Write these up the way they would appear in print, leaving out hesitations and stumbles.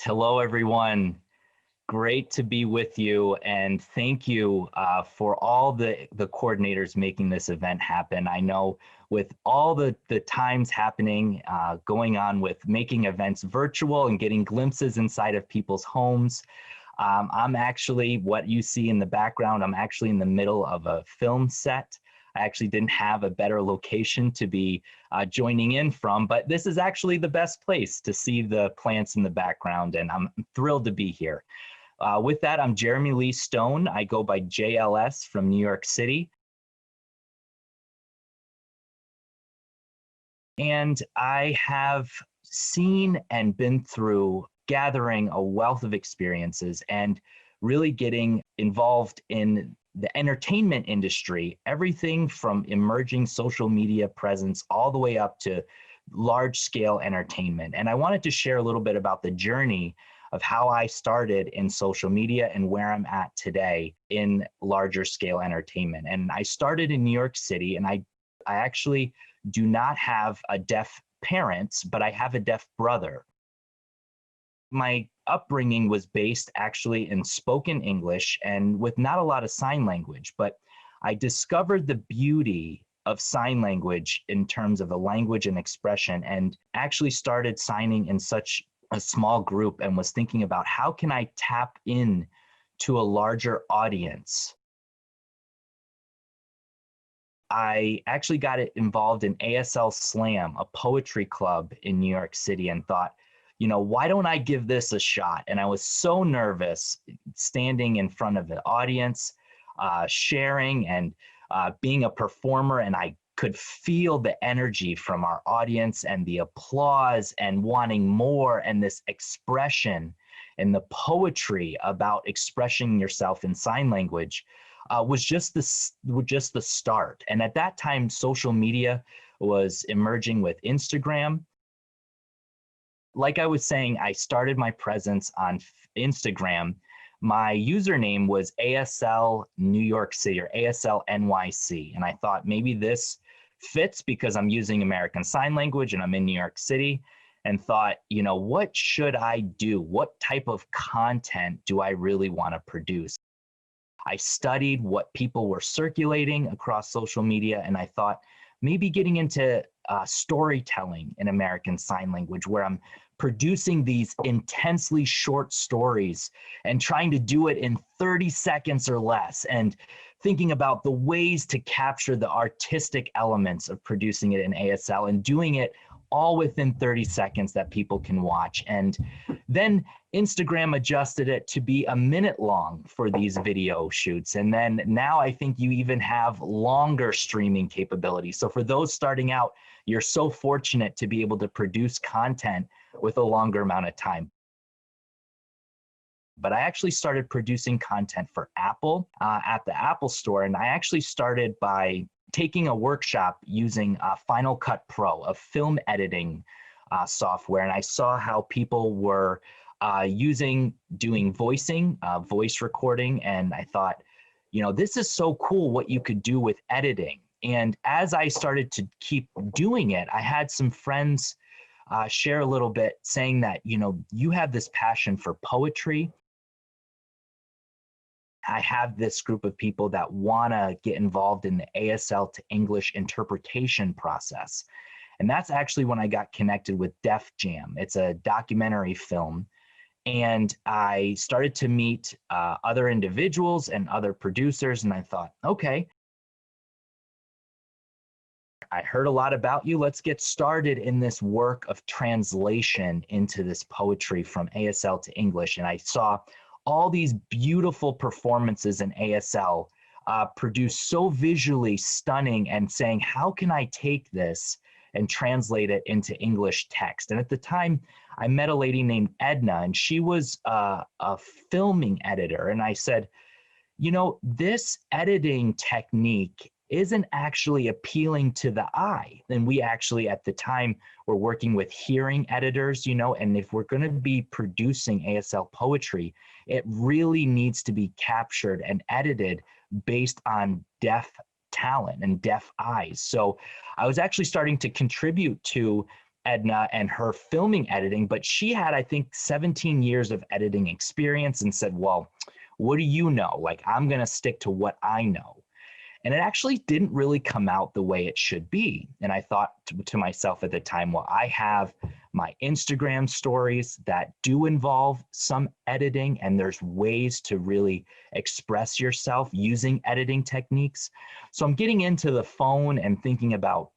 Hello, everyone. Great to be with you, and thank you for all the coordinators making this event happen. I know with all the times happening, going on with making events virtual and getting glimpses inside of people's homes, I'm actually, what you see in the background, I'm actually in the middle of a film set. I actually didn't have a better location to be joining in from, but this is actually the best place to see the plants in the background, and I'm thrilled to be here. With that, I'm Jeremy Lee Stone. I go by JLS from New York City. And I have seen and been through gathering a wealth of experiences and really getting involved in the entertainment industry, everything from emerging social media presence all the way up to large scale entertainment. And I wanted to share a little bit about the journey of how I started in social media and where I'm at today in larger scale entertainment. And I started in New York City, and I actually do not have a deaf parents, but I have a deaf brother. My upbringing was based actually in spoken English and with not a lot of sign language, but I discovered the beauty of sign language in terms of a language and expression, and actually started signing in such a small group and was thinking about how can I tap in to a larger audience. I actually got it involved in ASL Slam, a poetry club in New York City, and thought, why don't I give this a shot? And I was so nervous standing in front of the audience, sharing and being a performer, and I could feel the energy from our audience and the applause and wanting more, and this expression and the poetry about expressing yourself in sign language was just the start. And at that time, social media was emerging with Instagram. Like I was saying, I started my presence on Instagram. My username was ASL New York City or ASL NYC. And I thought maybe this fits because I'm using American Sign Language and I'm in New York City, and thought, what should I do? What type of content do I really want to produce? I studied what people were circulating across social media, and I thought maybe getting into storytelling in American Sign Language, where I'm producing these intensely short stories and trying to do it in 30 seconds or less, and thinking about the ways to capture the artistic elements of producing it in ASL and doing it all within 30 seconds that people can watch. And then Instagram adjusted it to be a minute long for these video shoots. And then now I think you even have longer streaming capabilities. So for those starting out, you're so fortunate to be able to produce content with a longer amount of time. But I actually started producing content for Apple at the Apple Store. And I actually started by taking a workshop using Final Cut Pro, a film editing software. And I saw how people were doing voicing, voice recording. And I thought, this is so cool what you could do with editing. And as I started to keep doing it, I had some friends share a little bit saying that, you have this passion for poetry. I have this group of people that want to get involved in the ASL to English interpretation process. And that's actually when I got connected with Def Jam. It's a documentary film. And I started to meet other individuals and other producers. And I thought, okay, I heard a lot about you. Let's get started in this work of translation into this poetry from ASL to English. And I saw all these beautiful performances in ASL produced so visually stunning, and saying, how can I take this and translate it into English text? And at the time, I met a lady named Edna, and she was a filming editor. And I said, this editing technique isn't actually appealing to the eye. And we actually, at the time, were working with hearing editors, and if we're going to be producing ASL poetry, it really needs to be captured and edited based on deaf talent and deaf eyes. So I was actually starting to contribute to Edna and her filming editing, but she had, I think, 17 years of editing experience and said, well, what do you know? Like, I'm going to stick to what I know. And it actually didn't really come out the way it should be. And I thought to myself at the time, well, I have my Instagram stories that do involve some editing, and there's ways to really express yourself using editing techniques. So I'm getting into the phone and thinking about,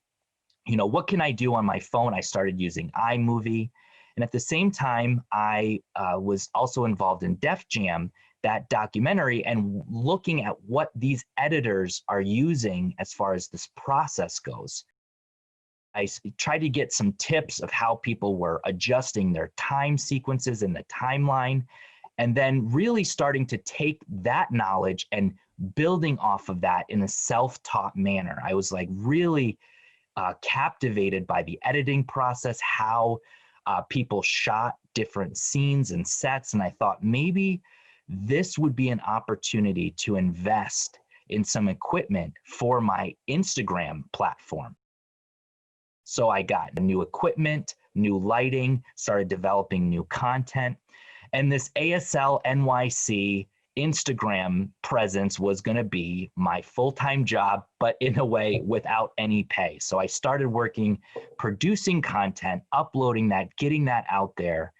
what can I do on my phone? I started using iMovie. And at the same time, I was also involved in Def Jam, that documentary, and looking at what these editors are using as far as this process goes. I tried to get some tips of how people were adjusting their time sequences in the timeline, and then really starting to take that knowledge and building off of that in a self-taught manner. I was like really captivated by the editing process, how people shot different scenes and sets. And I thought maybe this would be an opportunity to invest in some equipment for my Instagram platform. So I got new equipment, new lighting, started developing new content. And this ASL NYC Instagram presence was going to be my full-time job, but in a way without any pay. So I started working, producing content, uploading that, getting that out there.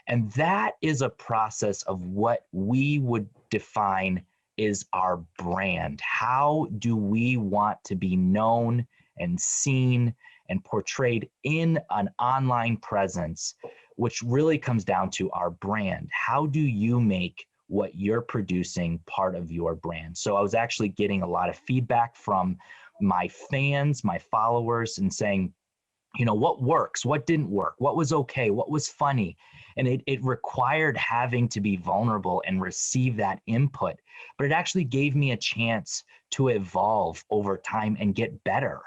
And that is a process of what we would define is our brand. How do we want to be known and seen and portrayed in an online presence, which really comes down to our brand? How do you make what you're producing part of your brand? So I was actually getting a lot of feedback from my fans, my followers, and saying, what works, what didn't work, what was okay, what was funny. And it required having to be vulnerable and receive that input, but it actually gave me a chance to evolve over time and get better.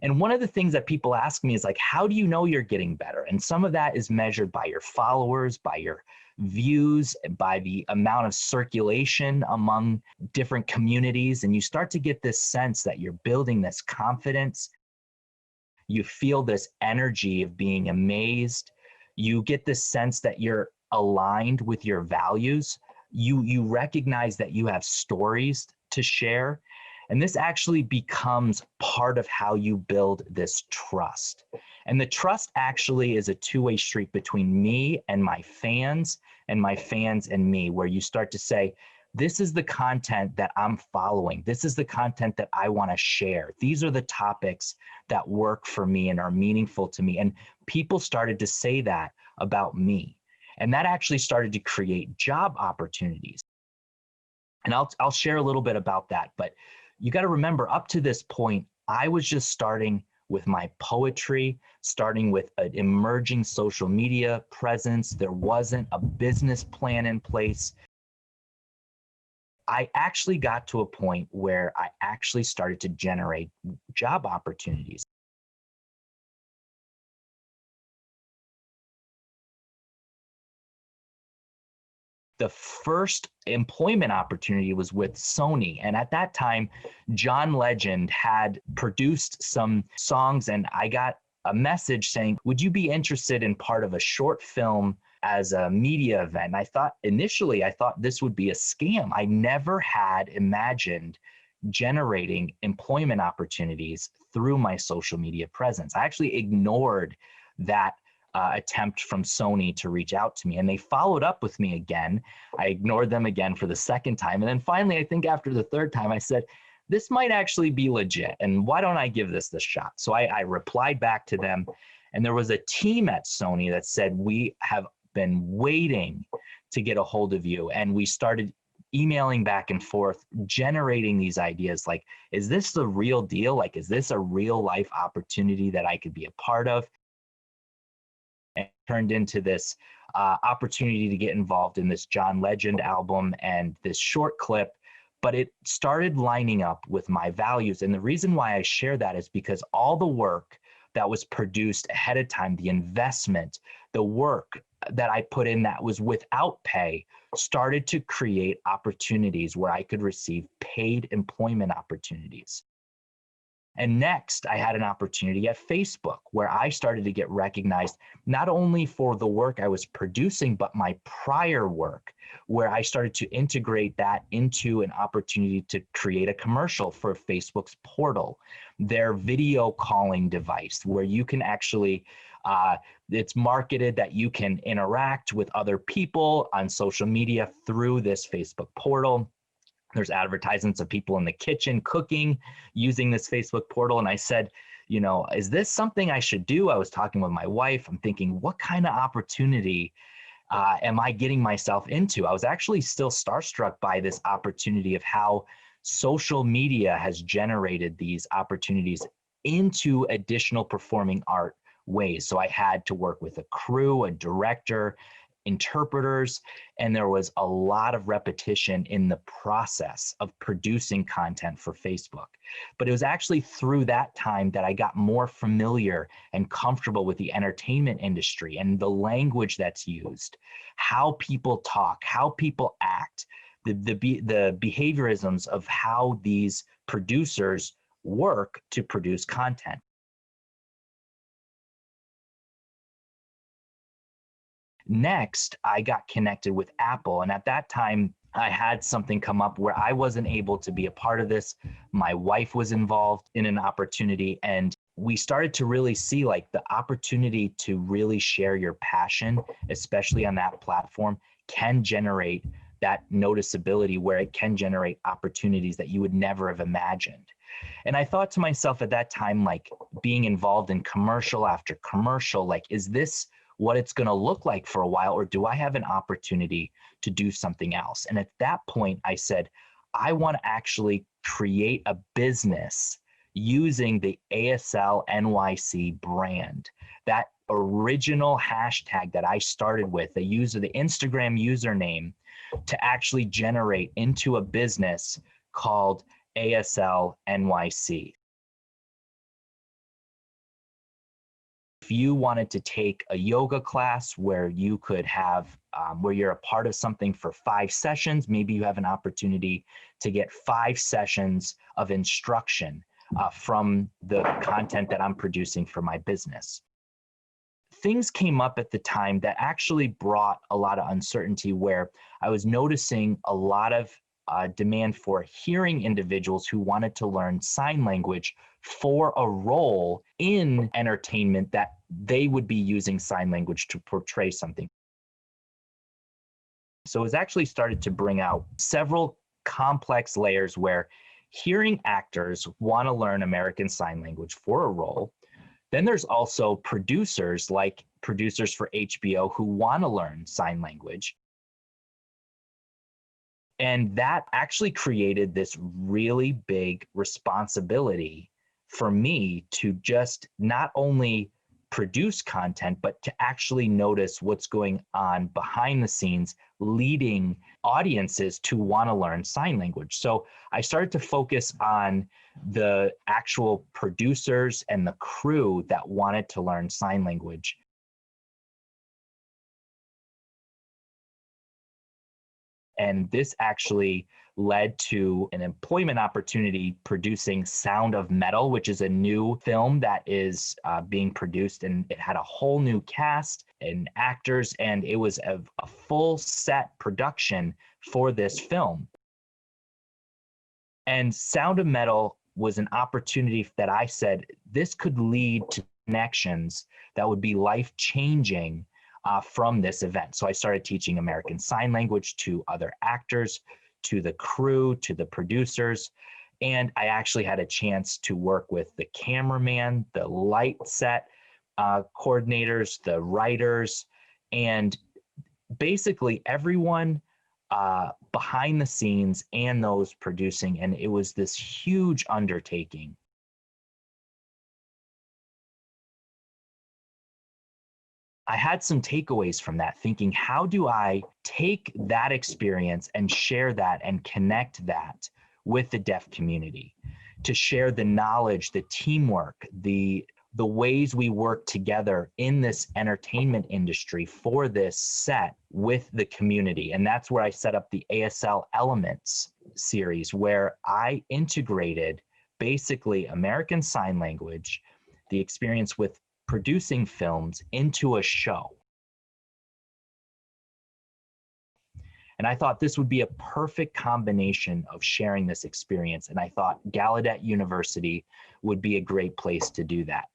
And one of the things that people ask me is like, how do you know you're getting better? And some of that is measured by your followers, by your views, by the amount of circulation among different communities. And you start to get this sense that you're building this confidence. You feel this energy of being amazed. You get this sense that you're aligned with your values. You recognize that you have stories to share. And this actually becomes part of how you build this trust. And the trust actually is a two-way street between me and my fans and me, where you start to say, this is the content that I'm following. This is the content that I want to share. These are the topics that work for me and are meaningful to me. And people started to say that about me. And that actually started to create job opportunities. And I'll share a little bit about that. But you got to remember, up to this point, I was just starting with my poetry, starting with an emerging social media presence. There wasn't a business plan in place. I actually got to a point where I actually started to generate job opportunities. The first employment opportunity was with Sony. And at that time, John Legend had produced some songs, and I got a message saying, would you be interested in part of a short film as a media event? And I thought initially, this would be a scam. I never had imagined generating employment opportunities through my social media presence. I actually ignored that attempt from Sony to reach out to me, and they followed up with me again. I ignored them again for the second time. And then finally, I think after the third time, I said, this might actually be legit, and why don't I give this the shot? So I replied back to them, and there was a team at Sony that said, we have been waiting to get a hold of you. And we started emailing back and forth, generating these ideas like, is this the real deal? Like, is this a real life opportunity that I could be a part of? And turned into this opportunity to get involved in this John Legend album and this short clip. But it started lining up with my values. And the reason why I share that is because all the work that was produced ahead of time, the investment, the work that I put in that was without pay, started to create opportunities where I could receive paid employment opportunities. And next, I had an opportunity at Facebook where I started to get recognized not only for the work I was producing, but my prior work, where I started to integrate that into an opportunity to create a commercial for Facebook's portal, their video calling device, where you can actually, it's marketed that you can interact with other people on social media through this Facebook portal. There's advertisements of people in the kitchen cooking using this Facebook portal. And I said, is this something I should do? I was talking with my wife. I'm thinking, what kind of opportunity am I getting myself into? I was actually still starstruck by this opportunity of how social media has generated these opportunities into additional performing art ways. So I had to work with a crew, a director, interpreters, and there was a lot of repetition in the process of producing content for Facebook. But it was actually through that time that I got more familiar and comfortable with the entertainment industry and the language that's used, how people talk, how people act, the behaviorisms of how these producers work to produce content. Next, I got connected with Apple. And at that time, I had something come up where I wasn't able to be a part of this. My wife was involved in an opportunity, and we started to really see like the opportunity to really share your passion, especially on that platform, can generate that noticeability where it can generate opportunities that you would never have imagined. And I thought to myself at that time, like being involved in commercial after commercial, like, is this what it's going to look like for a while, or do I have an opportunity to do something else? And at that point, I said, I want to actually create a business using the ASL NYC brand, that original hashtag that I started with, the Instagram username, to actually generate into a business called ASL NYC. If you wanted to take a yoga class where you could have, where you're a part of something for 5 sessions, maybe you have an opportunity to get 5 sessions of instruction from the content that I'm producing for my business. Things came up at the time that actually brought a lot of uncertainty, where I was noticing a lot of demand for hearing individuals who wanted to learn sign language for a role in entertainment that they would be using sign language to portray something. So it's actually started to bring out several complex layers where hearing actors want to learn American Sign Language for a role. Then there's also producers, like producers for HBO, who want to learn sign language. And that actually created this really big responsibility for me to just not only produce content, but to actually notice what's going on behind the scenes, leading audiences to want to learn sign language. So I started to focus on the actual producers and the crew that wanted to learn sign language. And this actually led to an employment opportunity producing Sound of Metal, which is a new film that is being produced. And it had a whole new cast and actors, and it was a full set production for this film. And Sound of Metal was an opportunity that I said, this could lead to connections that would be life-changing from this event. So I started teaching American Sign Language to other actors, to the crew, to the producers. And I actually had a chance to work with the cameraman, the light set coordinators, the writers, and basically everyone behind the scenes and those producing. And it was this huge undertaking. I had some takeaways from that, thinking, how do I take that experience and share that and connect that with the deaf community, to share the knowledge, the teamwork, the ways we work together in this entertainment industry for this set with the community. And that's where I set up the ASL Elements series, where I integrated basically American Sign Language, the experience with producing films into a show. And I thought this would be a perfect combination of sharing this experience. And I thought Gallaudet University would be a great place to do that.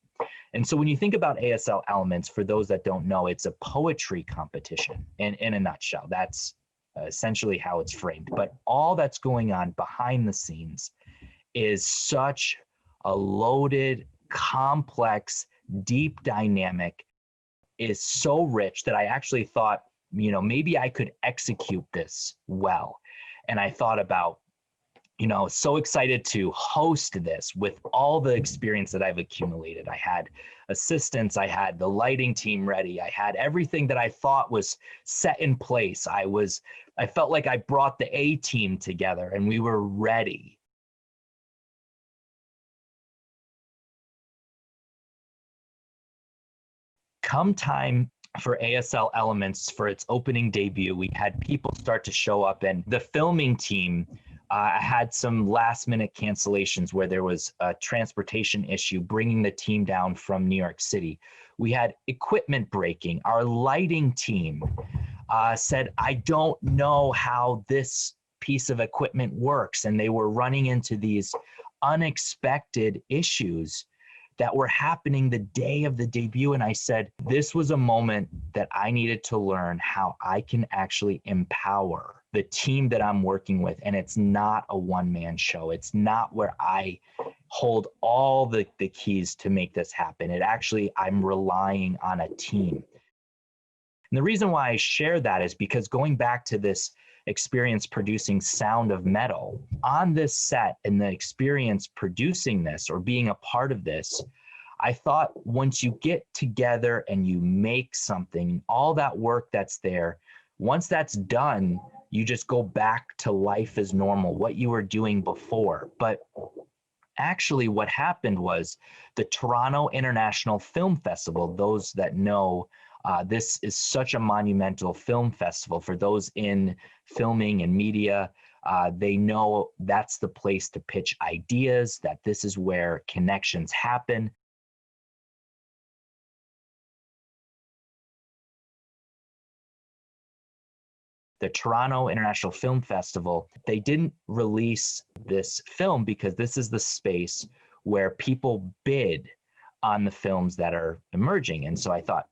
And so when you think about ASL Elements, for those that don't know, it's a poetry competition in a nutshell. That's essentially how it's framed. But all that's going on behind the scenes is such a loaded, complex, deep dynamic, is so rich that I actually thought, maybe I could execute this well. And I thought about, so excited to host this with all the experience that I've accumulated. I had assistants, I had the lighting team ready, I had everything that I thought was set in place. I felt like I brought the A team together and we were ready. Come time for ASL Elements for its opening debut, we had people start to show up, and the filming team had some last minute cancellations where there was a transportation issue bringing the team down from New York City. We had equipment breaking. Our lighting team said, I don't know how this piece of equipment works. And they were running into these unexpected issues that were happening the day of the debut. And I said, this was a moment that I needed to learn how I can actually empower the team that I'm working with. And it's not a one-man show. It's not where I hold all the keys to make this happen. I'm relying on a team. And the reason why I share that is because going back to this experience producing Sound of Metal, on this set and the experience producing this or being a part of this, I thought once you get together and you make something, all that work that's there, once that's done, you just go back to life as normal, what you were doing before. But actually what happened was the Toronto International Film Festival, those that know, this is such a monumental film festival. For those in filming and media, they know that's the place to pitch ideas, that this is where connections happen. The Toronto International Film Festival, they didn't release this film because this is the space where people bid on the films that are emerging. And so I thought,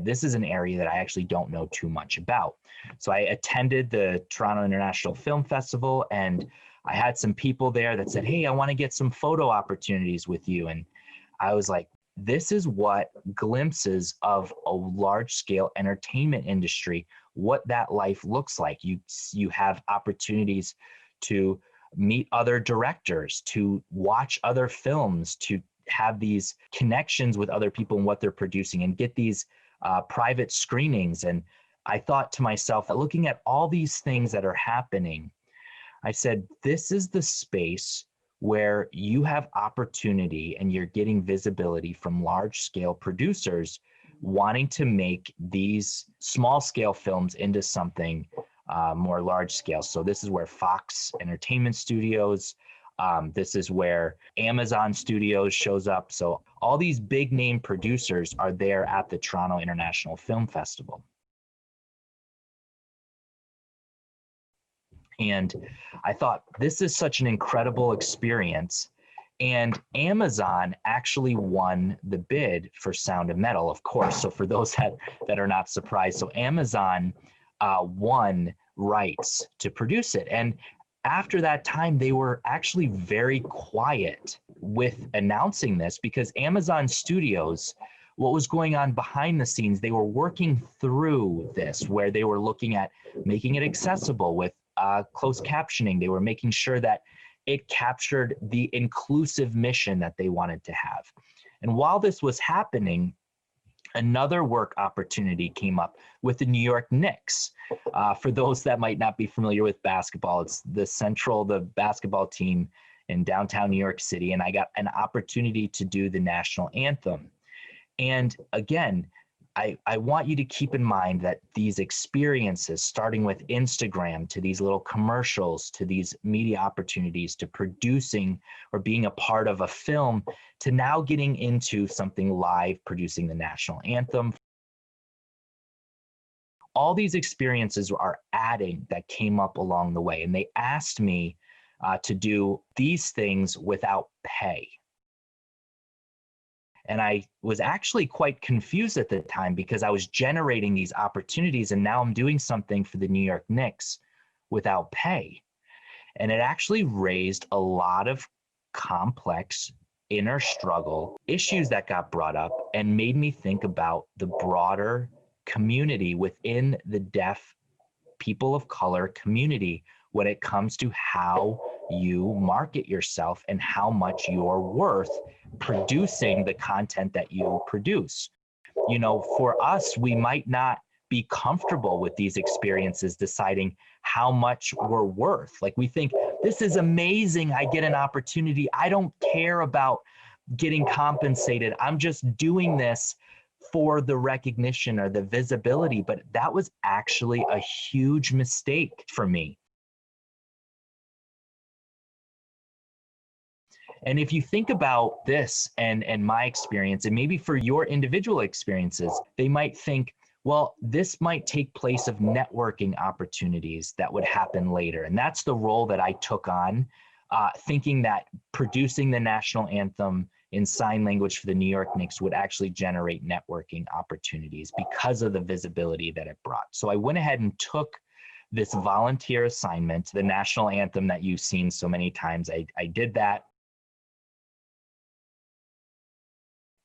this is an area that I actually don't know too much about. So I attended the Toronto International Film Festival, and I had some people there that said, hey, I want to get some photo opportunities with you. And I was like, this is what glimpses of a large scale entertainment industry, what that life looks like. You have opportunities to meet other directors, to watch other films, to have these connections with other people and what they're producing, and get these private screenings. And I thought to myself, looking at all these things that are happening, I said, this is the space where you have opportunity and you're getting visibility from large scale producers wanting to make these small scale films into something more large scale. So this is where Fox Entertainment Studios, this is where Amazon Studios shows up. So all these big name producers are there at the Toronto International Film Festival. And I thought, this is such an incredible experience. And Amazon actually won the bid for Sound of Metal, of course. So for those that are not surprised, so Amazon won rights to produce it. And after that time, they were actually very quiet with announcing this, because Amazon Studios, what was going on behind the scenes, they were working through this, where they were looking at making it accessible with closed captioning. They were making sure that it captured the inclusive mission that they wanted to have. And while this was happening, another work opportunity came up with the New York Knicks. For those that might not be familiar with basketball, it's the basketball team in downtown New York City. And I got an opportunity to do the national anthem. And again, I want you to keep in mind that these experiences, starting with Instagram to these little commercials, to these media opportunities, to producing or being a part of a film, to now getting into something live, producing the national anthem. All these experiences are adding that came up along the way. And they asked me to do these things without pay. And I was actually quite confused at the time because I was generating these opportunities and now I'm doing something for the New York Knicks without pay. And it actually raised a lot of complex inner struggle issues that got brought up and made me think about the broader community within the deaf people of color community when it comes to how you market yourself and how much you're worth producing the content that you produce. You know, for us, we might not be comfortable with these experiences deciding how much we're worth. Like we think, this is amazing. I get an opportunity. I don't care about getting compensated. I'm just doing this for the recognition or the visibility. But that was actually a huge mistake for me. And if you think about this and my experience, and maybe for your individual experiences, they might think, well, this might take place of networking opportunities that would happen later. And that's the role that I took on, thinking that producing the national anthem in sign language for the New York Knicks would actually generate networking opportunities because of the visibility that it brought. So I went ahead and took this volunteer assignment, the national anthem that you've seen so many times. I did that.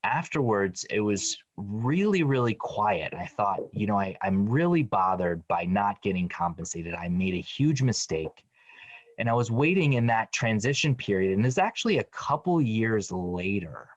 Afterwards, it was really, really quiet. I thought, you know, I'm really bothered by not getting compensated. I made a huge mistake. And I was waiting in that transition period. And it's actually a couple years later,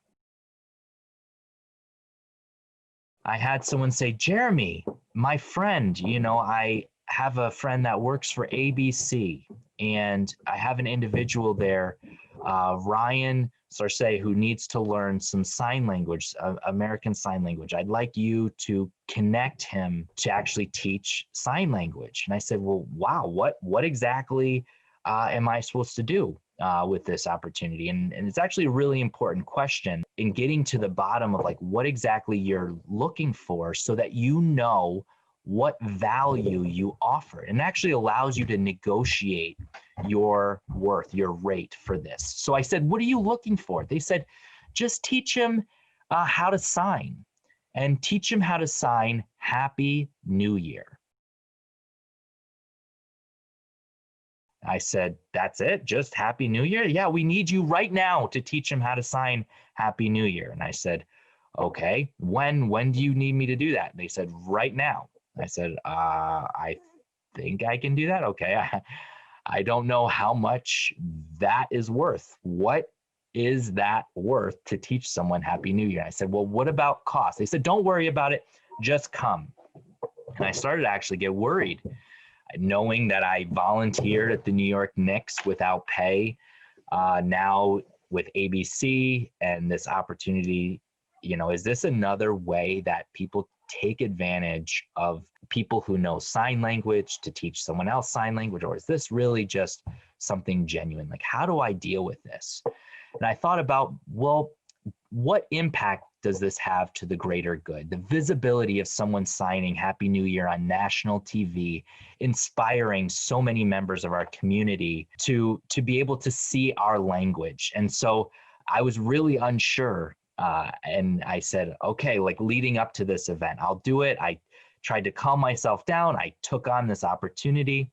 I had someone say, Jeremy, my friend, you know, I have a friend that works for ABC, and I have an individual there, Ryan Sarce, who needs to learn some sign language, American Sign Language. I'd like you to connect him to actually teach sign language. And I said, well, wow, what exactly am I supposed to do with this opportunity? And it's actually a really important question in getting to the bottom of like what exactly you're looking for so that you know what value you offer, and actually allows you to negotiate your worth, your rate for this. So I said, what are you looking for? They said, just teach him how to sign, and teach him how to sign Happy New Year. I said, that's it? Just Happy New Year? Yeah, we need you right now to teach him how to sign Happy New Year. And I said, okay, when do you need me to do that? And they said, right now. I said, I think I can do that. Okay. I don't know how much that is worth. What is that worth to teach someone Happy New Year? I said, well, what about cost? They said, don't worry about it. Just come. And I started to actually get worried, knowing that I volunteered at the New York Knicks without pay, now with ABC and this opportunity. You know, is this another way that people take advantage of people who know sign language to teach someone else sign language? Or is this really just something genuine? Like, how do I deal with this? And I thought about, well, what impact does this have to the greater good? The visibility of someone signing Happy New Year on national TV, inspiring so many members of our community to be able to see our language. And so I was really unsure. And I said, okay, like leading up to this event, I'll do it. I tried to calm myself down. I took on this opportunity.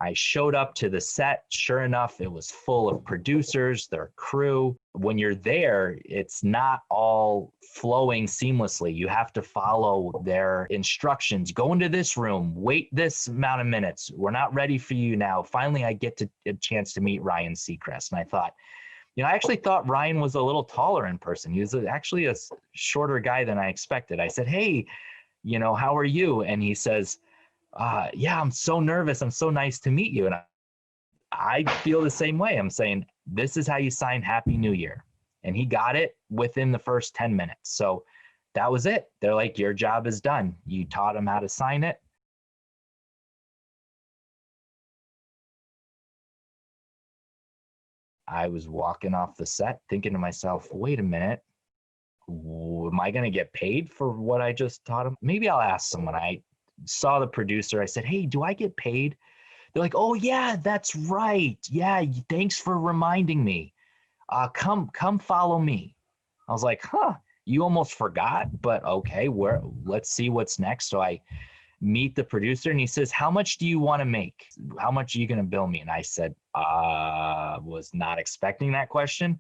I showed up to the set. Sure enough, it was full of producers, their crew. When you're there, it's not all flowing seamlessly. You have to follow their instructions. Go into this room, wait this amount of minutes. We're not ready for you now. Finally, I get a chance to meet Ryan Seacrest. And I thought, you know, I actually thought Ryan was a little taller in person. He was actually a shorter guy than I expected. I said, hey, you know, how are you? And he says, yeah, I'm so nervous. I'm so nice to meet you. And I feel the same way. I'm saying, this is how you sign Happy New Year. And he got it within the first 10 minutes. So that was it. They're like, your job is done. You taught them how to sign it. I was walking off the set thinking to myself, wait a minute, am I going to get paid for what I just taught them? Maybe I'll ask someone. I saw the producer. I said, hey, do I get paid? They're like, oh yeah, that's right. Yeah, thanks for reminding me. Come follow me. I was like, huh, you almost forgot, but okay, let's see what's next. So I meet the producer and he says, how much do you want to make? How much are you going to bill me? And I said, was not expecting that question.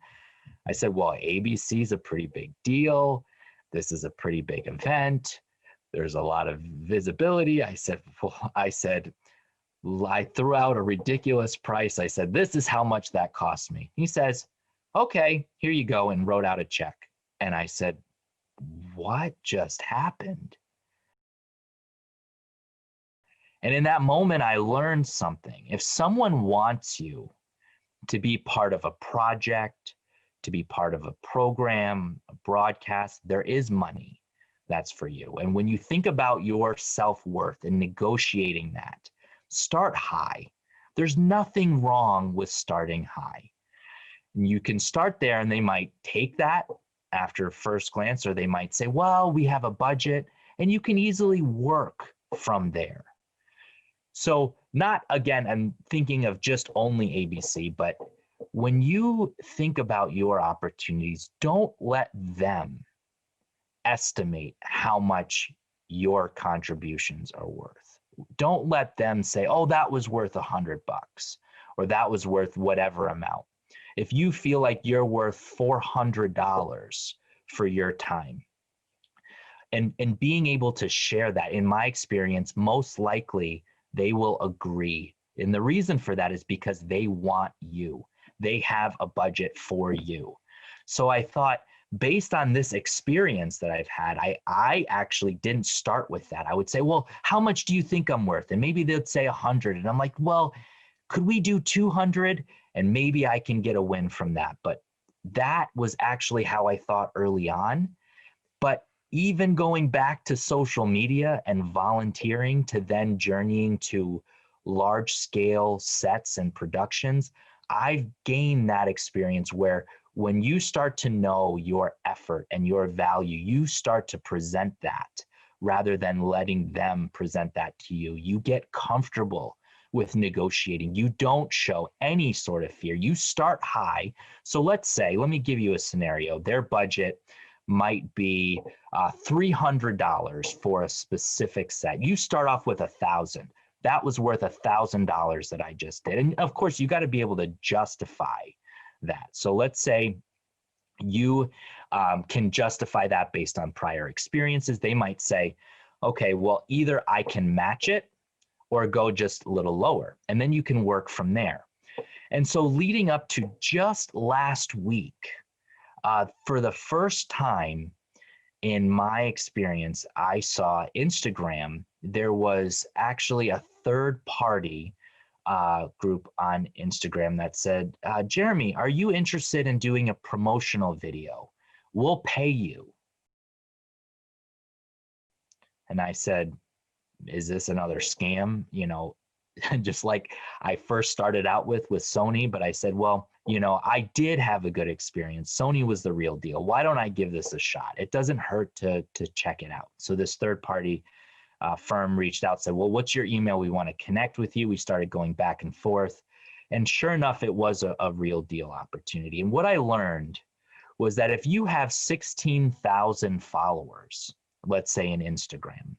I said, well, ABC is a pretty big deal. This is a pretty big event. There's a lot of visibility. I threw out a ridiculous price. I said, this is how much that cost me. He says, okay, here you go, and wrote out a check. And I said, what just happened? And in that moment, I learned something. If someone wants you to be part of a project, to be part of a program, a broadcast, there is money that's for you. And when you think about your self-worth and negotiating that, start high. There's nothing wrong with starting high. And you can start there and they might take that after first glance, or they might say, well, we have a budget, and you can easily work from there. So not, again, I'm thinking of just only ABC, but when you think about your opportunities, don't let them estimate how much your contributions are worth. Don't let them say, oh, that was worth $100 or that was worth whatever amount. If you feel like you're worth $400 for your time, and being able to share that, in my experience, most likely they will agree. And the reason for that is because they want you. They have a budget for you. So I thought, based on this experience that I've had, I actually didn't start with that. I would say, well, how much do you think I'm worth? And maybe they'd say 100. And I'm like, well, could we do 200? And maybe I can get a win from that. But that was actually how I thought early on. But even going back to social media and volunteering to then journeying to large scale sets and productions, I've gained that experience where when you start to know your effort and your value, you start to present that rather than letting them present that to you. You get comfortable with negotiating. You don't show any sort of fear. You start high. So let's say, let me give you a scenario. Their budget might be $300 for a specific set. You start off with $1,000. That was worth $1,000 that I just did. And of course, you got to be able to justify that. So let's say you can justify that based on prior experiences. They might say, okay, well, either I can match it or go just a little lower. And then you can work from there. And so leading up to just last week, for the first time in my experience, I saw Instagram. There was actually a third party group on Instagram that said, Jeremy, are you interested in doing a promotional video? We'll pay you. And I said, is this another scam? You know, just like I first started out with Sony, but I said, well, you know, I did have a good experience. Sony was the real deal. Why don't I give this a shot? It doesn't hurt to check it out. So this third party firm reached out, said, well, what's your email? We want to connect with you. We started going back and forth. And sure enough, it was a real deal opportunity. And what I learned was that if you have 16,000 followers, let's say in Instagram,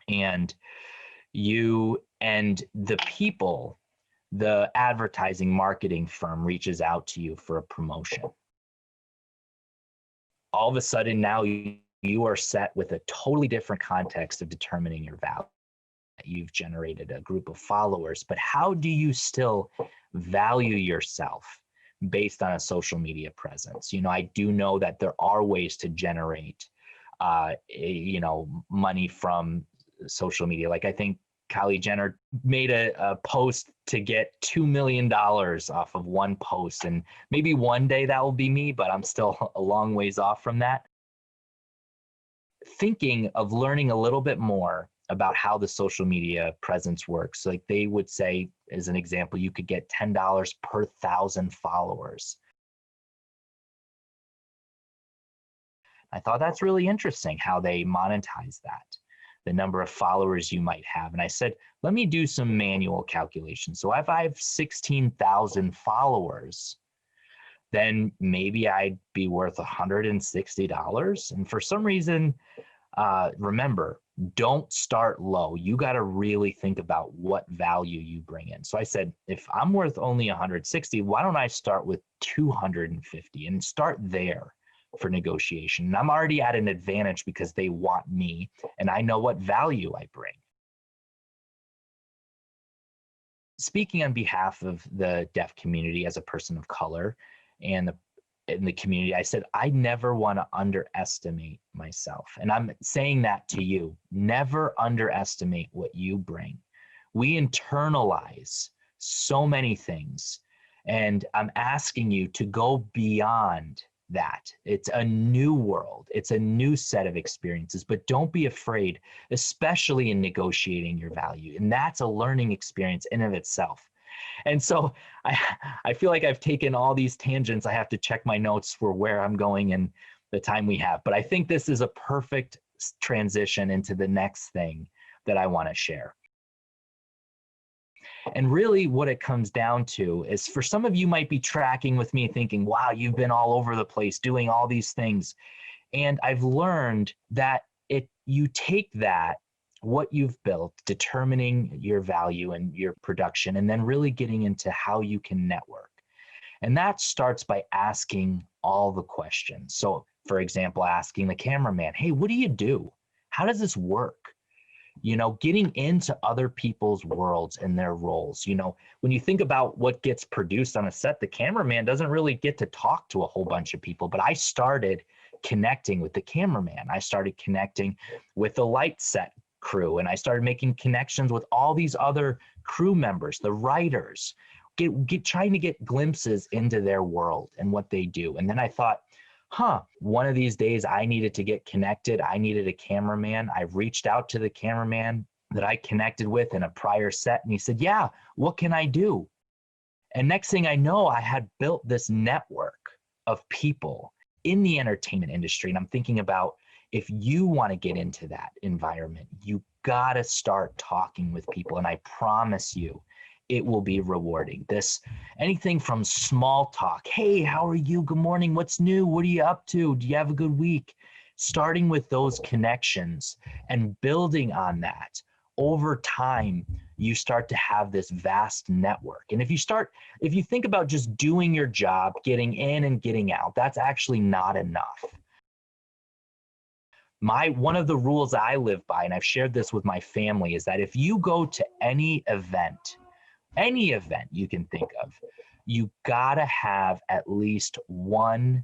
and the people, the advertising marketing firm reaches out to you for a promotion, all of a sudden now you are set with a totally different context of determining your value. You've generated a group of followers, but how do you still value yourself based on a social media presence? You know, I do know that there are ways to generate, you know, money from social media. Like I think Kylie Jenner made a post to get $2 million off of one post. And maybe one day that will be me, but I'm still a long ways off from that. thinking of learning a little bit more about how the social media presence works. Like they would say, as an example, you could get $10 per 1,000 followers. I thought that's really interesting how they monetize that, the number of followers you might have. And I said, let me do some manual calculations. So if I have 16,000 followers, then maybe I'd be worth $160. And for some reason, remember, don't start low. You got to really think about what value you bring in. So I said, if I'm worth only 160, why don't I start with 250 and start there for negotiation? And I'm already at an advantage because they want me and I know what value I bring. Speaking on behalf of the deaf community as a person of color and in the community, I said, I never want to underestimate myself. And I'm saying that to you. Never underestimate what you bring. We internalize so many things. And I'm asking you to go beyond that. It's a new world. It's a new set of experiences, but don't be afraid, especially in negotiating your value. And that's a learning experience in of itself. And so I feel like I've taken all these tangents. I have to check my notes for where I'm going and the time we have. But I think this is a perfect transition into the next thing that I want to share. And really what it comes down to is, for some of you might be tracking with me thinking, wow, you've been all over the place doing all these things. And I've learned that you take that, what you've built, determining your value and your production, and then really getting into how you can network. And that starts by asking all the questions. So for example, asking the cameraman, hey, what do you do? How does this work? You know, getting into other people's worlds and their roles. You know, when you think about what gets produced on a set, the cameraman doesn't really get to talk to a whole bunch of people, but I started connecting with the cameraman. I started connecting with the light set crew, and I started making connections with all these other crew members, the writers, trying to get glimpses into their world and what they do. And then I thought, one of these days I needed to get connected. I needed a cameraman. I reached out to the cameraman that I connected with in a prior set, and he said, yeah, what can I do? And next thing I know, I had built this network of people in the entertainment industry. And I'm thinking about, if you want to get into that environment, you got to start talking with people. And I promise you, it will be rewarding. Anything from small talk. Hey, how are you? Good morning. What's new? What are you up to? Do you have a good week? Starting with those connections and building on that. Over time, you start to have this vast network. And if you think about just doing your job, getting in and getting out, that's actually not enough. One of the rules I live by, and I've shared this with my family, is that if you go to any event you can think of, you gotta have at least one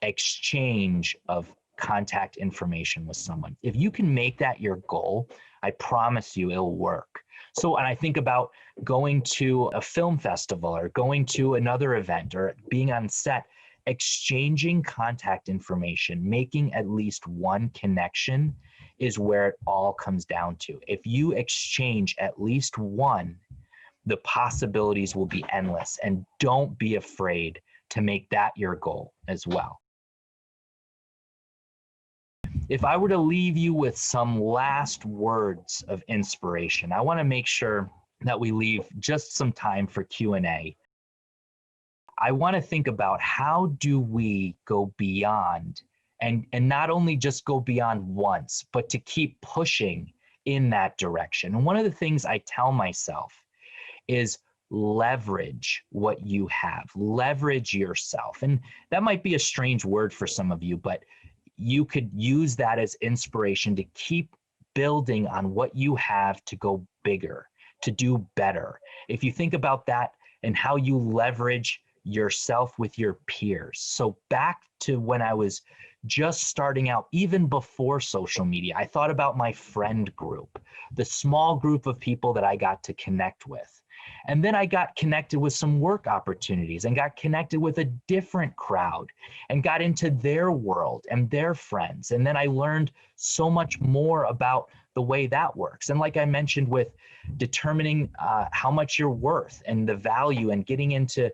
exchange of contact information with someone. If you can make that your goal, I promise you it'll work. So, and I think about going to a film festival or going to another event or being on set, exchanging contact information, making at least one connection is where it all comes down to. If you exchange at least one, the possibilities will be endless. And don't be afraid to make that your goal as well. If I were to leave you with some last words of inspiration, I want to make sure that we leave just some time for Q&A. I want to think about, how do we go beyond, and not only just go beyond once, but to keep pushing in that direction. And one of the things I tell myself is leverage what you have, leverage yourself. And that might be a strange word for some of you, but you could use that as inspiration to keep building on what you have to go bigger, to do better. If you think about that and how you leverage yourself with your peers. So back to when I was just starting out, even before social media. I thought about my friend group, the small group of people that I got to connect with. And then I got connected with some work opportunities and got connected with a different crowd and got into their world and their friends. And then I learned so much more about the way that works. And like I mentioned, with determining how much you're worth and the value, and getting into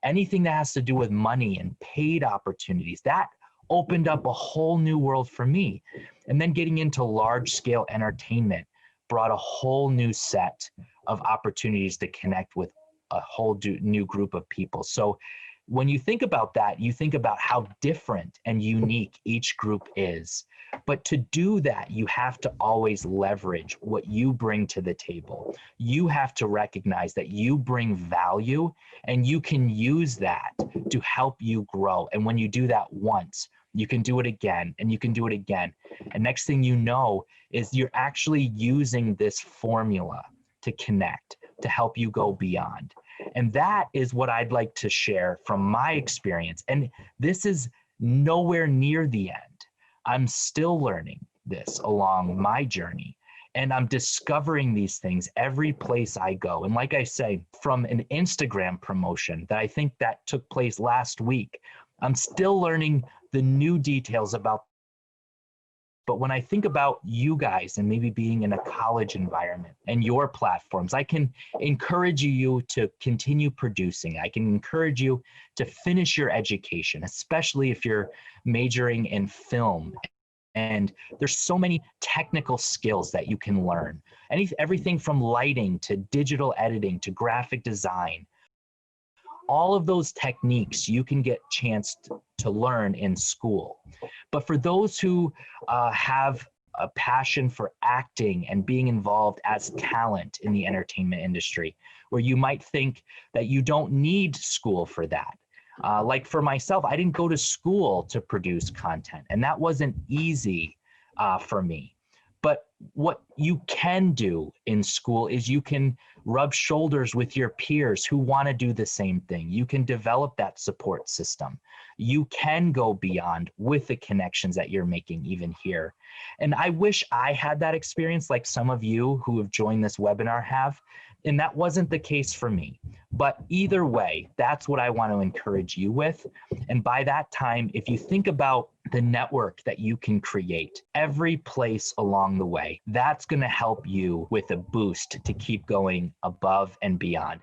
anything that has to do with money and paid opportunities, that opened up a whole new world for me. And then getting into large scale entertainment brought a whole new set of opportunities to connect with a whole new group of people. So when you think about that, you think about how different and unique each group is. But to do that, you have to always leverage what you bring to the table. You have to recognize that you bring value, and you can use that to help you grow. And when you do that once, you can do it again, and you can do it again. And next thing you know is you're actually using this formula to connect, to help you go beyond. And that is what I'd like to share from my experience. And this is nowhere near the end. I'm still learning this along my journey, and I'm discovering these things every place I go. And like I say, from an Instagram promotion that I think that took place last week, I'm still learning the new details about. But when I think about you guys and maybe being in a college environment and your platforms, I can encourage you to continue producing. I can encourage you to finish your education, especially if you're majoring in film. And there's so many technical skills that you can learn. Everything from lighting to digital editing to graphic design. All of those techniques you can get chance to learn in school. But for those who have a passion for acting and being involved as talent in the entertainment industry, where you might think that you don't need school for that. Like for myself, I didn't go to school to produce content, and that wasn't easy for me. But what you can do in school is you can rub shoulders with your peers who want to do the same thing. You can develop that support system. You can go beyond with the connections that you're making even here. And I wish I had that experience like some of you who have joined this webinar have. And that wasn't the case for me. But either way, that's what I want to encourage you with. And by that time, if you think about the network that you can create every place along the way, that's going to help you with a boost to keep going above and beyond.